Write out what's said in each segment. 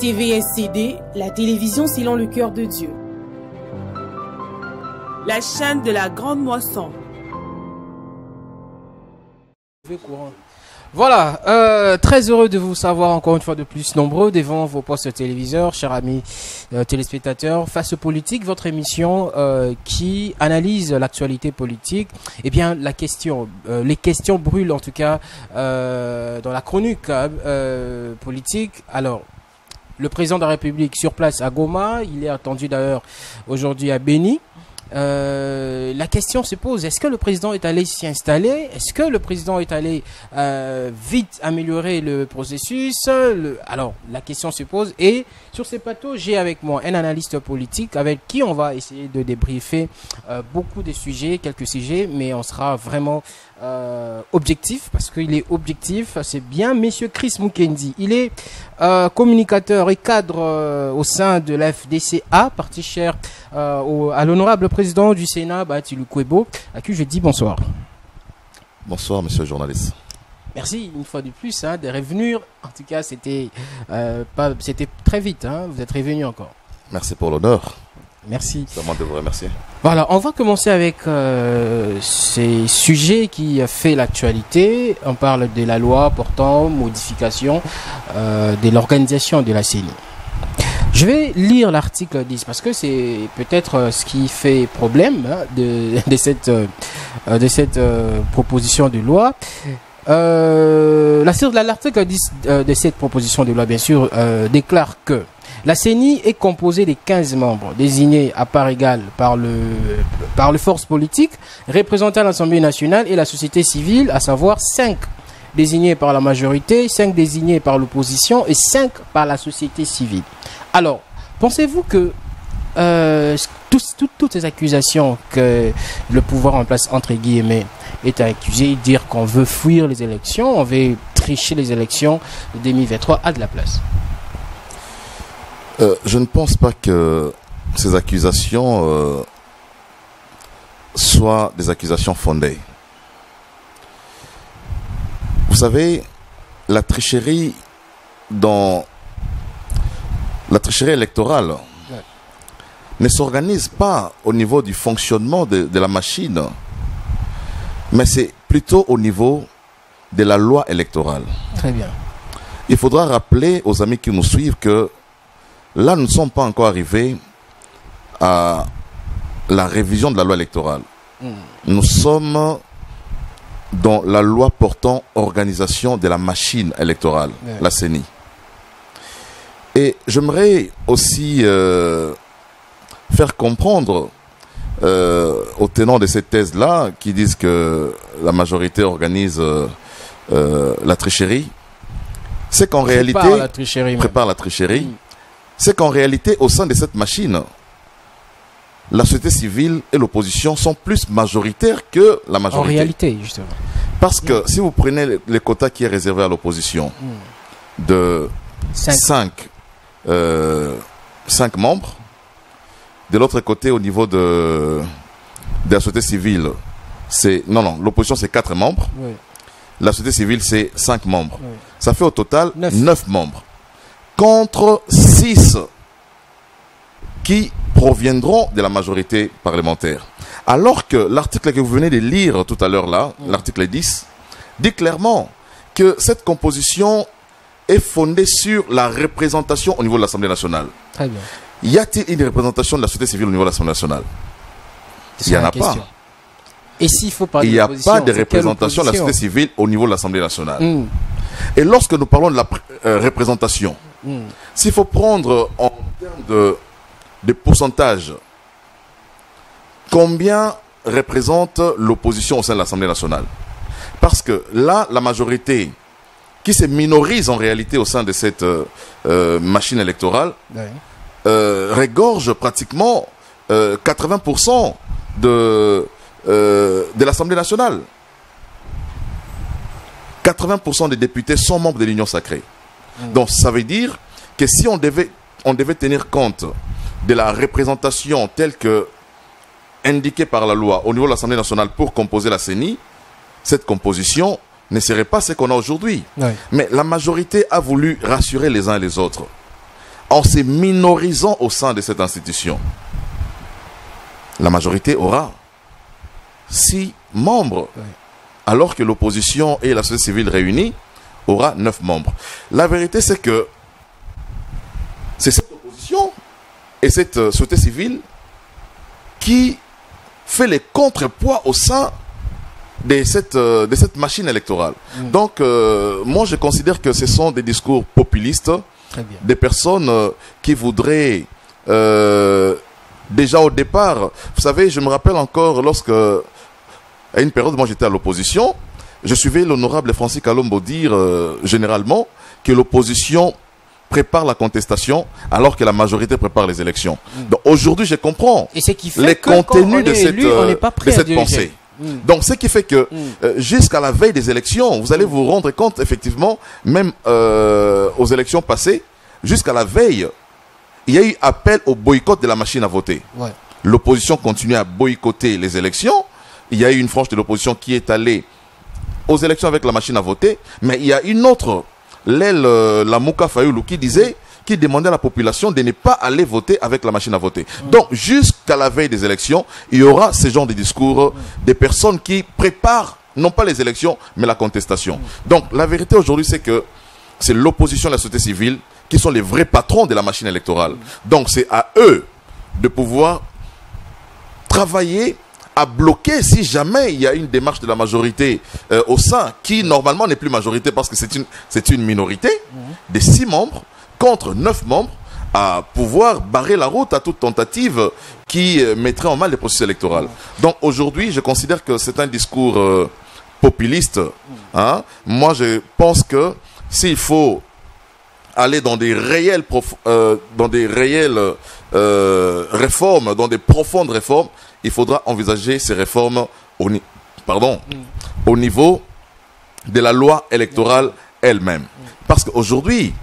TVSCD, la télévision selon le cœur de Dieu. La chaîne de la grande moisson. Voilà, très heureux de vous savoir encore une fois de plus nombreux devant vos postes téléviseurs, chers amis téléspectateurs. Face politique, votre émission qui analyse l'actualité politique. Eh bien, les questions brûlent en tout cas dans la chronique politique. Alors, le président de la République sur place à Goma, il est attendu d'ailleurs aujourd'hui à Béni. La question se pose, est-ce que le président est allé s'y installer? Est-ce que le président est allé vite améliorer le processus? Alors, la question se pose. Et sur ces plateaux, j'ai avec moi un analyste politique avec qui on va essayer de débriefer beaucoup de sujets, quelques sujets, mais on sera vraiment objectif, parce qu'il est objectif. C'est bien Monsieur Chris Mukendi. Il est communicateur et cadre au sein de la FDCA, parti cher à l'honorable président du Sénat, Bahati Lukwebo, à qui je dis bonsoir. Bonsoir, monsieur le journaliste. Merci une fois de plus de revenir. En tout cas, c'était très vite. Vous êtes revenu encore. Merci pour l'honneur. Merci. C'est à moi de vous remercier. Voilà, on va commencer avec ces sujets qui fait l'actualité. On parle de la loi portant modification de l'organisation de la CENI. Je vais lire l'article 10 parce que c'est peut-être ce qui fait problème de cette proposition de loi. L'article 10 de cette proposition de loi, bien sûr, déclare que la CENI est composée de 15 membres désignés à part égale par les forces politiques représentant l'Assemblée nationale et la société civile, à savoir 5 désignés par la majorité, 5 désignés par l'opposition et 5 par la société civile. Alors, pensez-vous que toutes ces accusations que le pouvoir en place, entre guillemets, est accusé, dire qu'on veut fuir les élections, on veut tricher les élections de 2023 a de la place? Je ne pense pas que ces accusations soient des accusations fondées. Vous savez, la tricherie électorale ne s'organise pas au niveau du fonctionnement de la machine, mais c'est plutôt au niveau de la loi électorale. Très bien. Il faudra rappeler aux amis qui nous suivent que là, nous ne sommes pas encore arrivés à la révision de la loi électorale. Nous sommes dans la loi portant organisation de la machine électorale, la CENI. Et j'aimerais aussi faire comprendre aux tenants de cette thèse-là, qui disent que la majorité organise la tricherie, c'est qu'en réalité... Prépare la tricherie. C'est qu'en réalité, au sein de cette machine, la société civile et l'opposition sont plus majoritaires que la majorité. En réalité, justement. Parce que si vous prenez le quota qui est réservé à l'opposition de 5 membres, de l'autre côté, au niveau de la société civile, c'est... Non, l'opposition c'est 4 membres. Oui. La société civile c'est 5 membres. Oui. Ça fait au total 9 membres. Contre 6 qui proviendront de la majorité parlementaire. Alors que l'article que vous venez de lire tout à l'heure là, l'article 10, dit clairement que cette composition est fondée sur la représentation au niveau de l'Assemblée nationale. Très bien. Y a-t-il une représentation de la société civile au niveau de l'Assemblée nationale? Il n'y en a pas. Et s'il faut parler il n'y a pas de représentation de la société civile au niveau de l'Assemblée nationale. Et lorsque nous parlons de la représentation, s'il faut prendre en termes de pourcentage, combien représente l'opposition au sein de l'Assemblée nationale? Parce que là, la majorité qui se minorise en réalité au sein de cette machine électorale regorge pratiquement 80% de l'Assemblée nationale. 80% des députés sont membres de l'Union sacrée. Donc ça veut dire que si on devait tenir compte de la représentation telle que indiquée par la loi au niveau de l'Assemblée nationale pour composer la CENI, cette composition ne serait pas ce qu'on a aujourd'hui. Oui. Mais la majorité a voulu rassurer les uns et les autres. en se minorisant au sein de cette institution, la majorité aura 6 membres, alors que l'opposition et la société civile réunie aura 9 membres. La vérité, c'est que c'est cette opposition et cette société civile qui fait les contrepoids au sein de cette machine électorale. Donc, moi, je considère que ce sont des discours populistes, des personnes qui voudraient, déjà au départ, vous savez, je me rappelle encore lorsque, à une période, moi j'étais à l'opposition, je suivais l'honorable Francis Kalombo dire généralement que l'opposition prépare la contestation alors que la majorité prépare les élections. Donc aujourd'hui, je comprends les contenus de cette pensée. Donc, ce qui fait que jusqu'à la veille des élections, vous allez vous rendre compte, effectivement, même aux élections passées, jusqu'à la veille, il y a eu appel au boycott de la machine à voter. L'opposition continue à boycotter les élections. Il y a eu une frange de l'opposition qui est allée aux élections avec la machine à voter, mais il y a une autre, l'aile Lamouka Fayoulou, qui demandait à la population de ne pas aller voter avec la machine à voter. Donc, jusqu'à la veille des élections, il y aura ce genre de discours des personnes qui préparent, non pas les élections, mais la contestation. Donc, la vérité aujourd'hui, c'est que c'est l'opposition et la société civile qui sont les vrais patrons de la machine électorale. Donc, c'est à eux de pouvoir travailler à bloquer si jamais il y a une démarche de la majorité au sein, qui normalement n'est plus majorité parce que c'est une minorité, des 6 membres, contre 9 membres, à pouvoir barrer la route à toute tentative qui mettrait en mal les processus électoraux. Donc aujourd'hui, je considère que c'est un discours populiste. Hein. Moi, je pense que s'il faut aller dans des réelles, réformes, dans des profondes réformes, il faudra envisager ces réformes au niveau de la loi électorale elle-même. Parce qu'aujourd'hui,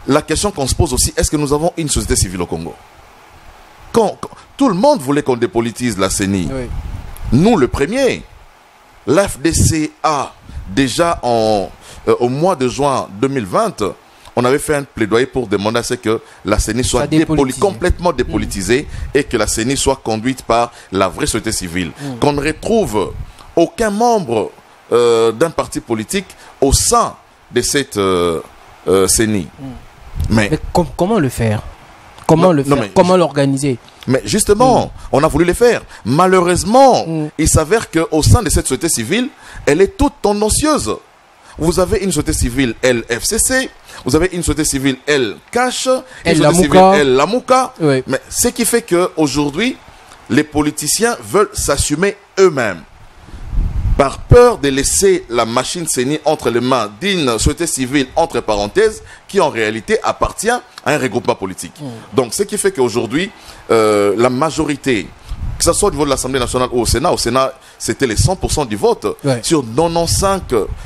la question qu'on se pose aussi, est-ce que nous avons une société civile au Congo? Quand tout le monde voulait qu'on dépolitise la CENI, nous le premier, l'FDC a déjà au mois de juin 2020, on avait fait un plaidoyer pour demander à ce que la CENI soit complètement dépolitisée et que la CENI soit conduite par la vraie société civile. Qu'on ne retrouve aucun membre d'un parti politique au sein de cette CENI. Mais comment le faire? Comment l'organiser? Mais justement, on a voulu le faire. Malheureusement, il s'avère qu'au sein de cette société civile, elle est toute tendancieuse. Vous avez une société civile, elle, FCC. Vous avez une société civile, elle, Cash. Une société civile, elle, Lamouka. Mais ce qui fait qu'aujourd'hui, les politiciens veulent s'assumer eux-mêmes. Par peur de laisser la machine CENI entre les mains d'une société civile, entre parenthèses, qui en réalité appartient à un regroupement politique. Donc, ce qui fait qu'aujourd'hui, la majorité, que ce soit au niveau de l'Assemblée nationale ou au Sénat, c'était les 100% du vote. Sur 95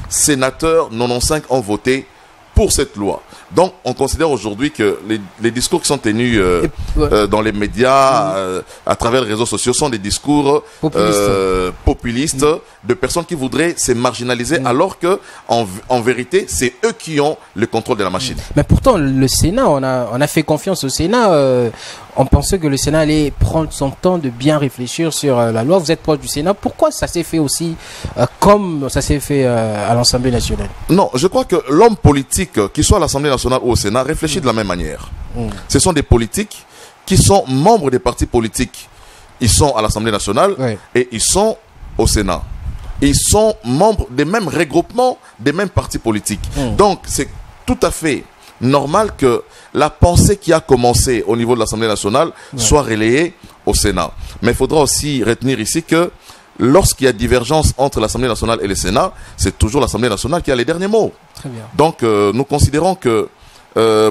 sénateurs, 95 ont voté pour cette loi. Donc, on considère aujourd'hui que les discours qui sont tenus dans les médias, à travers les réseaux sociaux, sont des discours populistes de personnes qui voudraient se marginaliser, alors que, en vérité, c'est eux qui ont le contrôle de la machine. Mais pourtant, le Sénat, on a fait confiance au Sénat. On pensait que le Sénat allait prendre son temps de bien réfléchir sur la loi. Vous êtes proche du Sénat. Pourquoi ça s'est fait aussi comme ça s'est fait à l'Assemblée nationale? Non, je crois que l'homme politique, qu'il soit à l'Assemblée nationale ou au Sénat, réfléchit de la même manière. Ce sont des politiques qui sont membres des partis politiques. Ils sont à l'Assemblée nationale et ils sont au Sénat. Ils sont membres des mêmes regroupements, des mêmes partis politiques. Donc, c'est tout à fait normal que la pensée qui a commencé au niveau de l'Assemblée nationale soit relayée au Sénat. Mais il faudra aussi retenir ici que lorsqu'il y a divergence entre l'Assemblée nationale et le Sénat, c'est toujours l'Assemblée nationale qui a les derniers mots. Très bien. Donc, nous considérons que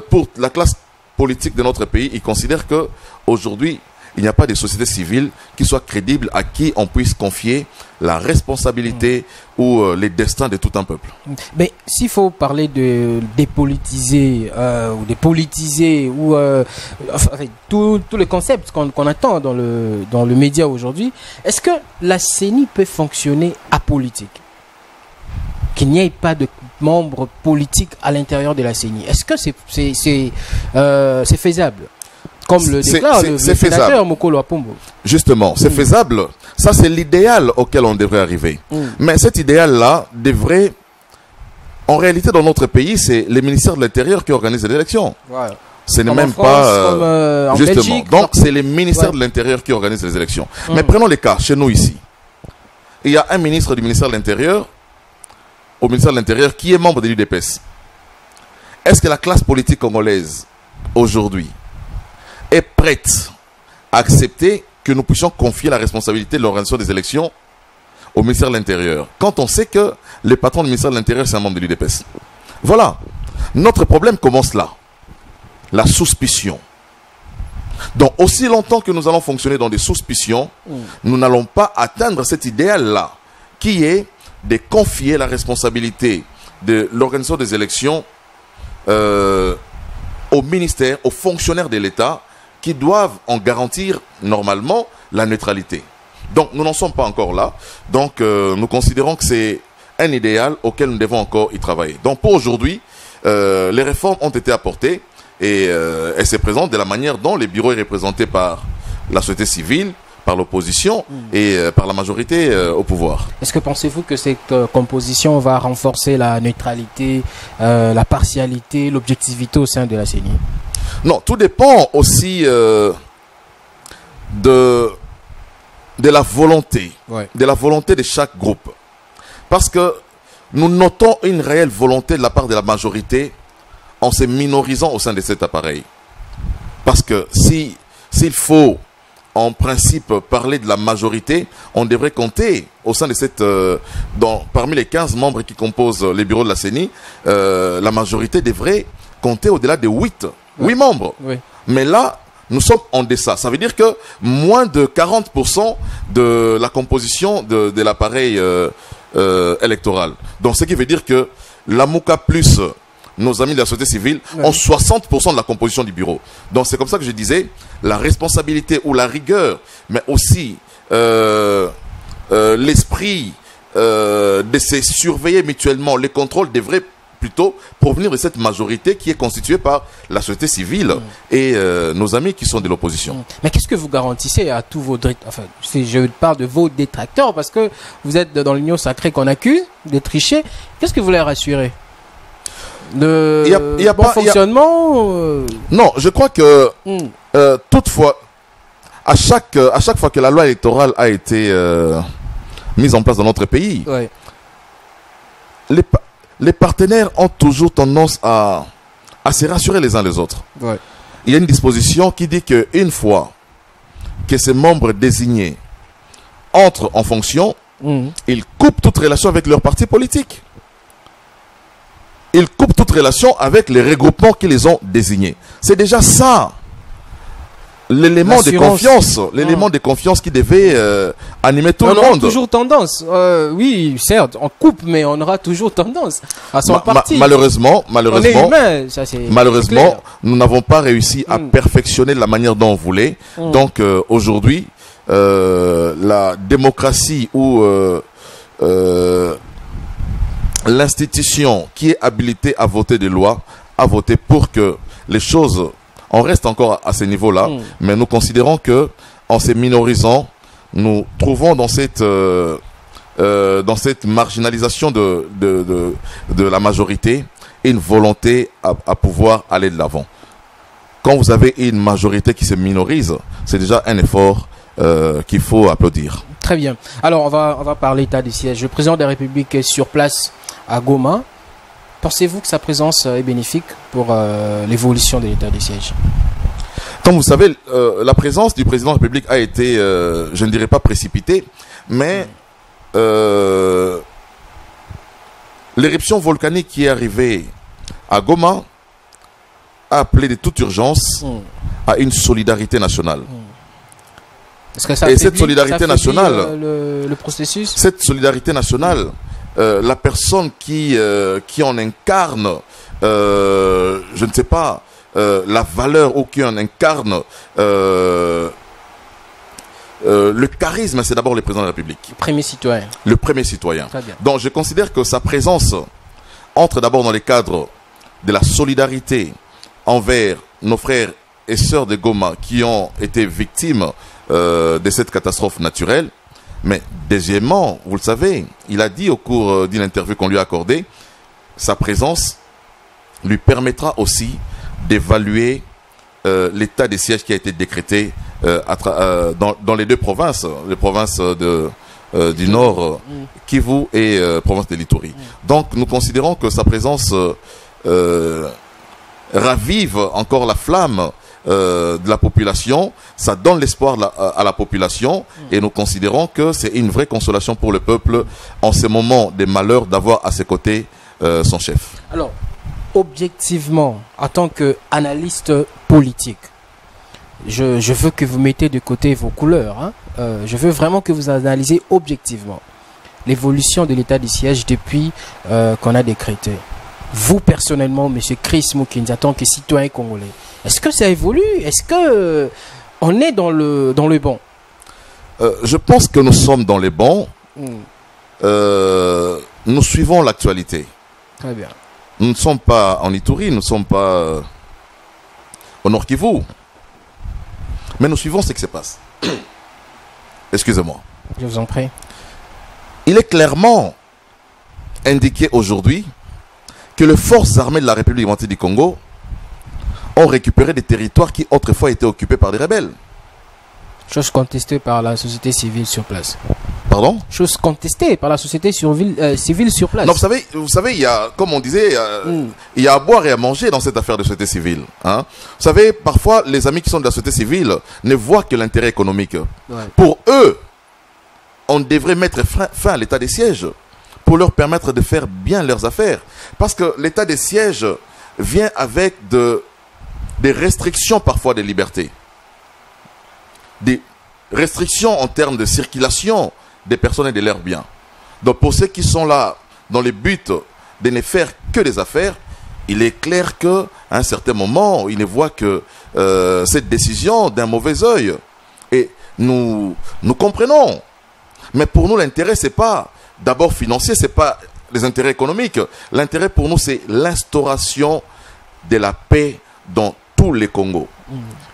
pour la classe politique de notre pays, ils considèrent qu'aujourd'hui, il n'y a pas de société civile qui soit crédible, à qui on puisse confier la responsabilité ou les destins de tout un peuple. Mais s'il faut parler de dépolitiser ou de politiser ou tous les concepts qu'on attend dans le média aujourd'hui, est-ce que la CENI peut fonctionner apolitique? Qu'il n'y ait pas de membres politiques à l'intérieur de la CENI. Est-ce que c'est faisable? Comme le déclare le sénateur Mokolo Apombo. Justement, c'est faisable. Ça, c'est l'idéal auquel on devrait arriver. Mais cet idéal-là devrait... En réalité, dans notre pays, c'est les ministères de l'Intérieur qui organisent les élections. Ouais. Ce n'est même pas... justement. Belgique, donc, c'est les ministères de l'Intérieur qui organisent les élections. Mais prenons les cas, chez nous ici. Il y a un ministre du ministère de l'Intérieur, au ministère de l'Intérieur, qui est membre de l'UDPS. Est-ce que la classe politique congolaise, aujourd'hui, est prête à accepter que nous puissions confier la responsabilité de l'organisation des élections au ministère de l'Intérieur, quand on sait que le patron du ministère de l'Intérieur, c'est un membre de l'UDPS? Voilà. Notre problème commence là. La suspicion. Donc, aussi longtemps que nous allons fonctionner dans des suspicions, nous n'allons pas atteindre cet idéal-là, qui est de confier la responsabilité de l'organisation des élections au ministère, aux fonctionnaires de l'État, qui doivent en garantir normalement la neutralité. Donc, nous n'en sommes pas encore là. Donc, nous considérons que c'est un idéal auquel nous devons encore y travailler. Donc, pour aujourd'hui, les réformes ont été apportées et elles se présentent de la manière dont le bureau est représenté par la société civile, par l'opposition et par la majorité au pouvoir. Est-ce que pensez-vous que cette composition va renforcer la neutralité, la partialité, l'objectivité au sein de la CENI? Non, tout dépend aussi de la volonté, de la volonté de chaque groupe. Parce que nous notons une réelle volonté de la part de la majorité en se minorisant au sein de cet appareil. Parce que s'il faut en principe parler de la majorité, on devrait compter au sein de cette... parmi les 15 membres qui composent les bureaux de la CENI, la majorité devrait compter au-delà de 8 membres. Oui. Mais là, nous sommes en deçà. Ça veut dire que moins de 40% de la composition de l'appareil électoral. Donc, ce qui veut dire que la MOUCA plus nos amis de la société civile ont 60% de la composition du bureau. Donc, c'est comme ça que je disais, la responsabilité ou la rigueur, mais aussi l'esprit de se surveiller mutuellement, les contrôles devraient plutôt provenir de cette majorité qui est constituée par la société civile et nos amis qui sont de l'opposition. Mais qu'est-ce que vous garantissez à tous vos... Enfin, je parle de vos détracteurs parce que vous êtes dans l'union sacrée qu'on accuse de tricher. Qu'est-ce que vous leur assurez? Le bon fonctionnement Non, je crois que toutefois, à chaque fois que la loi électorale a été mise en place dans notre pays, les partenaires ont toujours tendance à se rassurer les uns les autres. Il y a une disposition qui dit qu'une fois que ces membres désignés entrent en fonction, ils coupent toute relation avec leur parti politique. Ils coupent toute relation avec les regroupements qui les ont désignés. C'est déjà ça, l'élément de confiance, l'élément de confiance qui devait animer tout le monde. On aura toujours tendance, oui, certes, on coupe, mais on aura toujours tendance à son parti. Malheureusement, on est humain, ça c'est malheureusement, nous n'avons pas réussi à perfectionner la manière dont on voulait. Donc aujourd'hui, la démocratie ou l'institution qui est habilitée à voter des lois a voté pour que les choses... On reste encore à ce niveau-là, mais nous considérons que, en se minorisant, nous trouvons dans cette marginalisation de la majorité une volonté à pouvoir aller de l'avant. Quand vous avez une majorité qui se minorise, c'est déjà un effort qu'il faut applaudir. Très bien. Alors, on va parler état du siège. Le président de la République est sur place à Goma. Pensez-vous que sa présence est bénéfique pour l'évolution de l'état du siège? Comme vous savez, la présence du président de la République a été, je ne dirais pas précipitée, mais l'éruption volcanique qui est arrivée à Goma a appelé de toute urgence à une solidarité nationale. Est-ce que ça affaiblit, cette solidarité nationale, le processus? Cette solidarité nationale, la personne qui en incarne, je ne sais pas, la valeur ou qui en incarne le charisme, c'est d'abord le président de la République. Le premier citoyen. Le premier citoyen. Donc je considère que sa présence entre d'abord dans les cadres de la solidarité envers nos frères et sœurs de Goma qui ont été victimes de cette catastrophe naturelle. Mais deuxièmement, vous le savez, il a dit au cours d'une interview qu'on lui a accordée, sa présence lui permettra aussi d'évaluer l'état des sièges qui a été décrété dans les deux provinces, les provinces du Nord, Kivu et province de l'Ituri. Donc nous considérons que sa présence ravive encore la flamme de la population, ça donne l'espoir à la population et nous considérons que c'est une vraie consolation pour le peuple en ces moments de malheur d'avoir à ses côtés son chef. Alors, objectivement, en tant qu'analyste politique, je veux que vous mettez de côté vos couleurs. Hein. Je veux vraiment que vous analysez objectivement l'évolution de l'état du siège depuis qu'on a décrété. Vous, personnellement, M. Chris Mukendi, en tant que citoyen congolais, est-ce que ça évolue? Est-ce que on est dans le bon? Je pense que nous sommes dans les bons. Nous suivons l'actualité. Très bien. Nous ne sommes pas en Ituri, nous ne sommes pas au Nord Kivu. Mais nous suivons ce qui se passe. Excusez-moi. Je vous en prie. Il est clairement indiqué aujourd'hui que les forces armées de la République démocratique du Congo ont récupéré des territoires qui autrefois étaient occupés par des rebelles. Chose contestée par la société civile sur place. Pardon? Chose contestée par la société civile sur place. Non, vous savez, il y a, comme on disait, il y a à boire et à manger dans cette affaire de société civile. Hein? Vous savez, parfois, les amis qui sont de la société civile ne voient que l'intérêt économique. Ouais. Pour eux, on devrait mettre fin à l'état des sièges pour leur permettre de faire bien leurs affaires. Parce que l'état des sièges vient avec des restrictions parfois des libertés. Des restrictions en termes de circulation des personnes et de leurs biens. Donc pour ceux qui sont là dans le but de ne faire que des affaires, il est clair qu'à un certain moment, ils ne voient que cette décision d'un mauvais œil. Et nous comprenons. Mais pour nous, l'intérêt, ce n'est pas d'abord financier, ce n'est pas les intérêts économiques. L'intérêt pour nous, c'est l'instauration de la paix dans tous les Congos.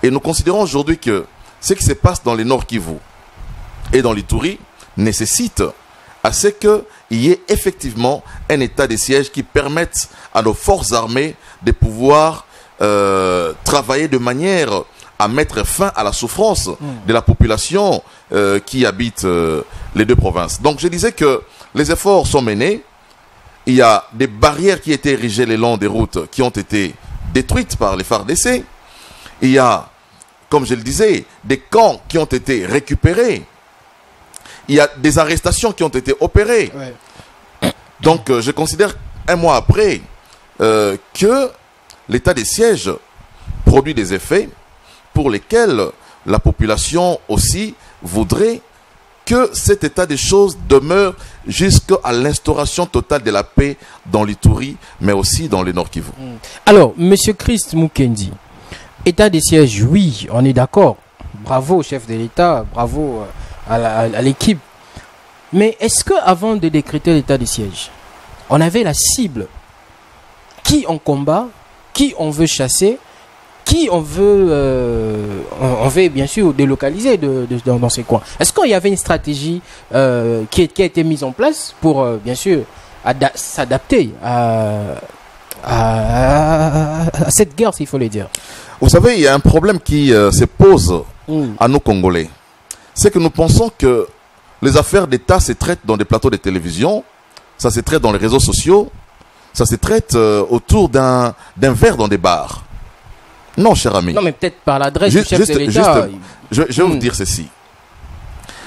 Et nous considérons aujourd'hui que ce qui se passe dans les Nord Kivu et dans l'Ituri nécessite à ce qu'il y ait effectivement un état de siège qui permette à nos forces armées de pouvoir travailler de manière à mettre fin à la souffrance de la population qui habite les deux provinces. Donc je disais que les efforts sont menés. Il y a des barrières qui étaient érigées le long des routes qui ont été détruites par les FARDC. Il y a, comme je le disais, des camps qui ont été récupérés. Il y a des arrestations qui ont été opérées. Ouais. Donc je considère un mois après que l'état des sièges produit des effets pour lesquels la population aussi voudrait que cet état des choses demeure jusqu'à l'instauration totale de la paix dans l'Ituri, mais aussi dans le Nord Kivu. Alors, M. Christ Mukendi, état des sièges, oui, on est d'accord. Bravo au chef de l'État, bravo à l'équipe. Mais est-ce qu'avant de décréter l'état des sièges, on avait la cible? Qui on combat? Qui on veut chasser? Qui on veut bien sûr délocaliser dans ces coins? Est-ce qu'il y avait une stratégie qui a été mise en place pour bien sûr s'adapter à cette guerre, s'il faut le dire? Vous savez, il y a un problème qui se pose à nous Congolais. C'est que nous pensons que les affaires d'État se traitent dans des plateaux de télévision, ça se traite dans les réseaux sociaux, ça se traite autour d'un verre dans des bars. Non, cher ami. Non, mais peut-être par l'adresse du chef de l'État. Je vais vous dire ceci.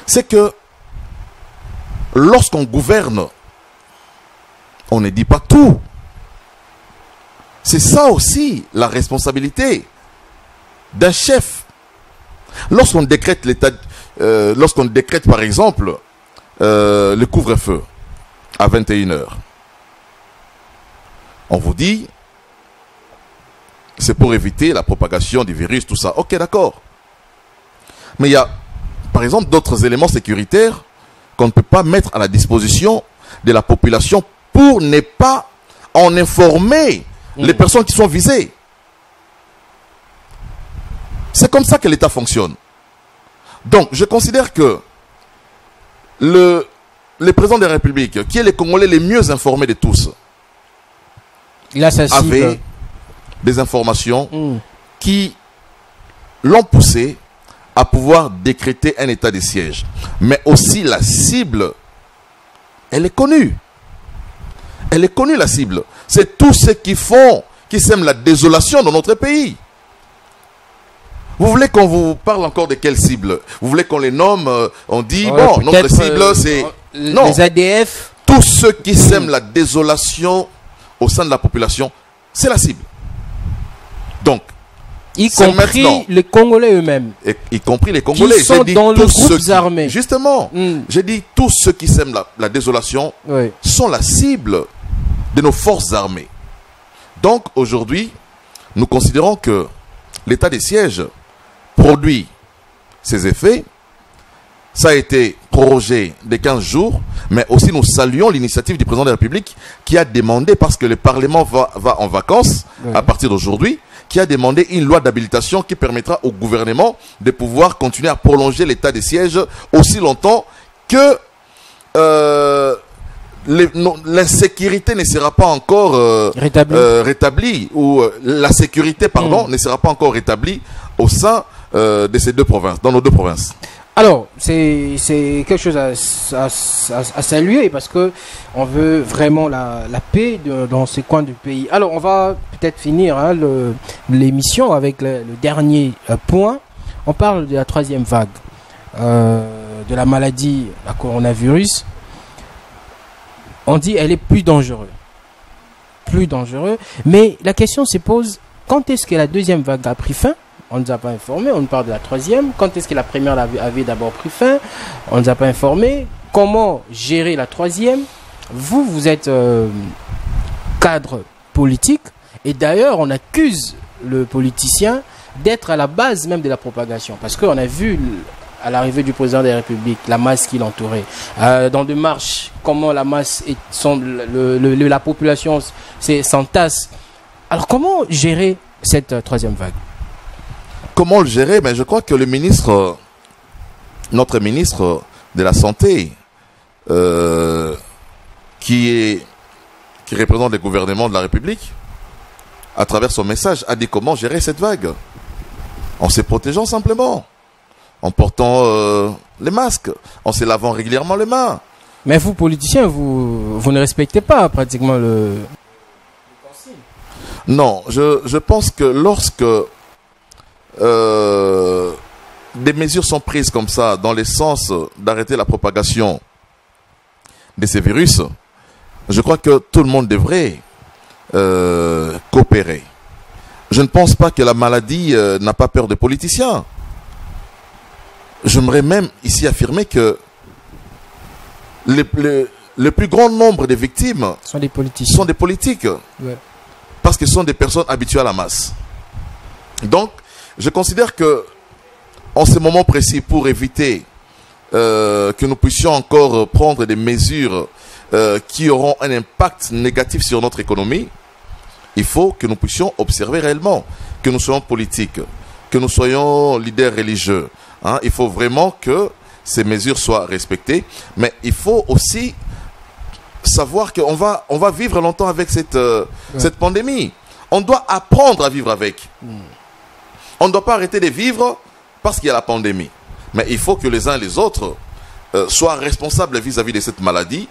C'est que lorsqu'on gouverne, on ne dit pas tout. C'est ça aussi la responsabilité d'un chef. Lorsqu'on décrète l'état, lorsqu'on décrète par exemple le couvre-feu à 21h, on vous dit c'est pour éviter la propagation du virus, tout ça. Ok, d'accord. Mais il y a, par exemple, d'autres éléments sécuritaires qu'on ne peut pas mettre à la disposition de la population pour ne pas en informer les personnes qui sont visées. C'est comme ça que l'État fonctionne. Donc, je considère que le président de la République, qui est le Congolais les mieux informés de tous, avait des informations qui l'ont poussé à pouvoir décréter un état de siège. Mais aussi la cible, elle est connue. Elle est connue, la cible. C'est tous ceux qui sèment la désolation dans notre pays. Vous voulez qu'on vous parle encore de quelle cible? Vous voulez qu'on les nomme? On dit, bon, notre cible, c'est... Non. Les ADF. Tous ceux qui sèment la désolation au sein de la population, c'est la cible. Donc, y compris les Congolais eux-mêmes. Y compris les Congolais. Qui sont dans les groupes armés. Justement, j'ai dit tous ceux qui sèment la désolation sont la cible de nos forces armées. Donc, aujourd'hui, nous considérons que l'état des sièges produit ses effets. Ça a été prorogé de 15 jours, mais aussi nous saluons l'initiative du président de la République qui a demandé, parce que le Parlement va en vacances à partir d'aujourd'hui, qui a demandé une loi d'habilitation qui permettra au gouvernement de pouvoir continuer à prolonger l'état des sièges aussi longtemps que l'insécurité ne sera pas encore rétablie, ou la sécurité, pardon, ne sera pas encore rétablie au sein de ces deux provinces, dans nos deux provinces. Alors, c'est quelque chose à saluer, parce que on veut vraiment la paix dans ces coins du pays. Alors, on va peut-être finir l'émission avec le dernier point. On parle de la troisième vague de la maladie, la coronavirus. On dit elle est plus dangereuse. Plus dangereuse. Mais la question se pose, quand est-ce que la deuxième vague a pris fin? On ne nous a pas informé, on nous parle de la troisième. Quand est-ce que la première avait d'abord pris fin? On ne nous a pas informé. Comment gérer la troisième? Vous êtes cadre politique, et d'ailleurs on accuse le politicien d'être à la base même de la propagation. Parce qu'on a vu à l'arrivée du président de la République la masse qui l'entourait. Dans des marches, comment la masse la population s'entasse. Alors comment gérer cette troisième vague? Comment le gérer? Je crois que notre ministre de la Santé, qui représente le gouvernement de la République, à travers son message, a dit comment gérer cette vague. En se protégeant simplement, en portant les masques, en se lavant régulièrement les mains. Mais vous, politiciens, vous ne respectez pas pratiquement le consigne. Non, je pense que lorsque des mesures sont prises comme ça dans le sens d'arrêter la propagation de ces virus, je crois que tout le monde devrait coopérer. Je ne pense pas que la maladie n'a pas peur des politiciens. J'aimerais même ici affirmer que le plus grand nombre de victimes sont des politiques. Ouais. Parce qu'ils sont des personnes habituées à la masse. Donc, je considère que en ce moment précis, pour éviter que nous puissions encore prendre des mesures qui auront un impact négatif sur notre économie, il faut que nous puissions observer réellement, que nous soyons politiques, que nous soyons leaders religieux. Il faut vraiment que ces mesures soient respectées, mais il faut aussi savoir qu'on va vivre longtemps avec cette pandémie. On doit apprendre à vivre avec. On ne doit pas arrêter de vivre parce qu'il y a la pandémie. Mais il faut que les uns et les autres soient responsables vis-à-vis de cette maladie,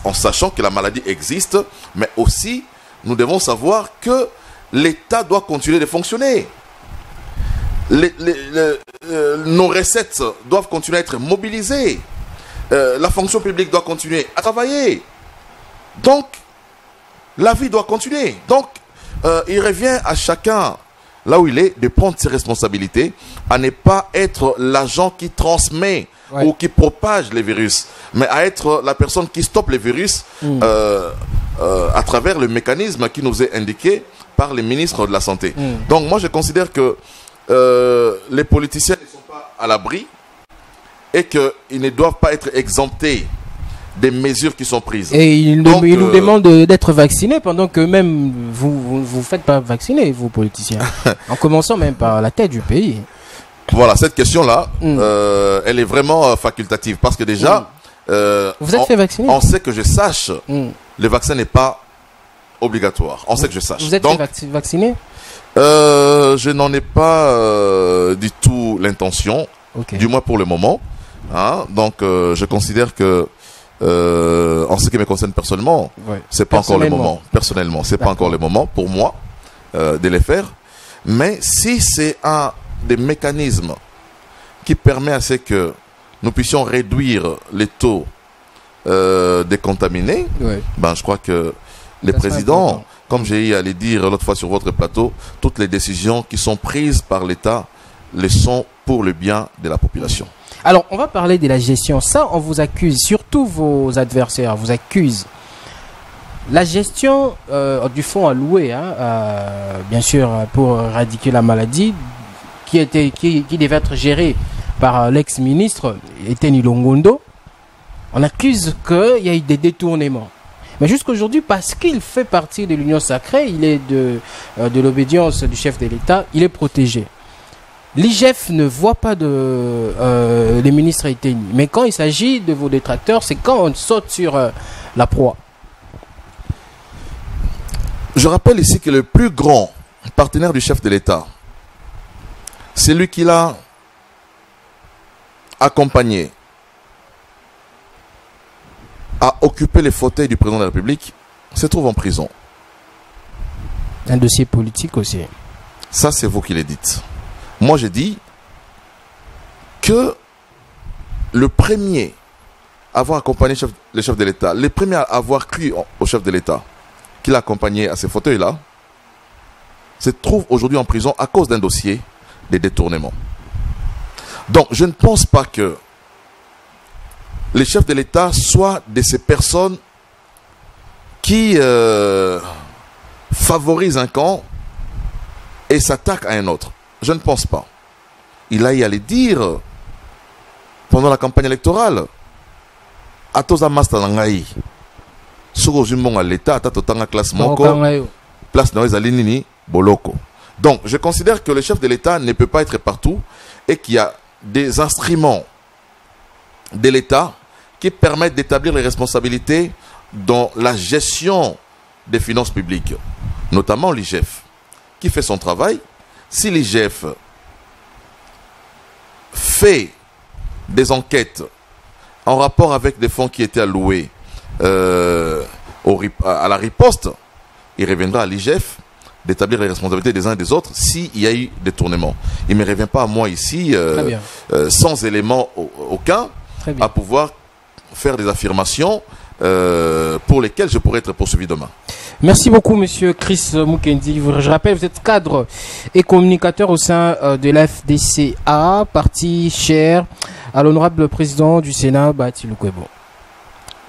en sachant que la maladie existe, mais aussi nous devons savoir que l'État doit continuer de fonctionner. Nos recettes doivent continuer à être mobilisées. La fonction publique doit continuer à travailler. Donc, la vie doit continuer. Donc, il revient à chacun, là où il est, de prendre ses responsabilités, à ne pas être l'agent qui transmet ou qui propage les virus, mais à être la personne qui stoppe les virus à travers le mécanisme qui nous est indiqué par les ministres de la Santé. Donc, moi, je considère que les politiciens ne sont pas à l'abri et qu'ils ne doivent pas être exemptés des mesures qui sont prises. Et il Donc, nous demande d'être vaccinés pendant que même vous faites pas vacciner, vous politiciens. En commençant même par la tête du pays. Voilà, cette question-là, elle est vraiment facultative. Parce que déjà, vous êtes fait vacciner? On sait que je sache, le vaccin n'est pas obligatoire. On sait que je sache. Vous êtes fait vacciner? Je n'en ai pas du tout l'intention, du moins pour le moment. Hein? Donc, je considère que, en ce qui me concerne personnellement, c'est pas encore le moment. Personnellement, c'est pas encore le moment pour moi de les faire. Mais si c'est un des mécanismes qui permet à ce que nous puissions réduire les taux des contaminés, ben, je crois que les présidents, comme j'ai eu à le dire l'autre fois sur votre plateau, toutes les décisions qui sont prises par l'État le sont pour le bien de la population. Alors, on va parler de la gestion. Ça, on vous accuse, surtout vos adversaires vous accusent. La gestion du fonds alloué, bien sûr, pour éradiquer la maladie, qui devait être géré par l'ex-ministre Eteni Longondo, on accuse qu'il y a eu des détournements. Mais jusqu'aujourd'hui, parce qu'il fait partie de l'Union sacrée, il est de l'obédience du chef de l'État, il est protégé. L'IGF ne voit pas les ministres Eteni. Mais quand il s'agit de vos détracteurs, c'est quand on saute sur la proie. Je rappelle ici que le plus grand partenaire du chef de l'État, c'est lui qui l'a accompagné à occuper les fauteuils du président de la République, se trouve en prison. Un dossier politique aussi. Ça, c'est vous qui le dites. Moi, je dis que le premier à avoir accompagné le chef de l'État, le premier à avoir cru au chef de l'État, qui l'a accompagné à ces fauteuils-là, se trouve aujourd'hui en prison à cause d'un dossier de détournement. Donc, je ne pense pas que les chefs de l'État soient de ces personnes qui favorisent un camp et s'attaquent à un autre. Je ne pense pas. Il a y à le dire pendant la campagne électorale. Atoza Masta Nangai. Sogo Jumbonga l'État, Tatotanga classe Moko, place Noé Zalinini, Boloko. Donc, je considère que le chef de l'État ne peut pas être partout et qu'il y a des instruments de l'État qui permettent d'établir les responsabilités dans la gestion des finances publiques, notamment l'IGF, qui fait son travail. Si l'IGF fait des enquêtes en rapport avec des fonds qui étaient alloués à la riposte, il reviendra à l'IGF d'établir les responsabilités des uns et des autres s'il y a eu détournement. Il ne me revient pas à moi ici, sans élément aucun, à pouvoir faire des affirmations pour lesquelles je pourrais être poursuivi demain. Merci beaucoup, monsieur Chris Mukendi. Je rappelle, vous êtes cadre et communicateur au sein de l'FDCA, parti cher à l'honorable président du Sénat, Bati Lukwebo.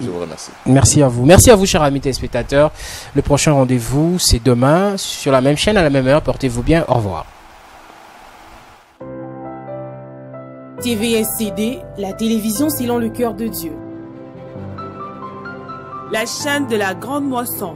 Je vous remercie. Merci à vous. Merci à vous, chers amis téléspectateurs. Le prochain rendez-vous, c'est demain, sur la même chaîne, à la même heure. Portez-vous bien. Au revoir. TVSCD, la télévision selon le cœur de Dieu. La chaîne de la grande moisson.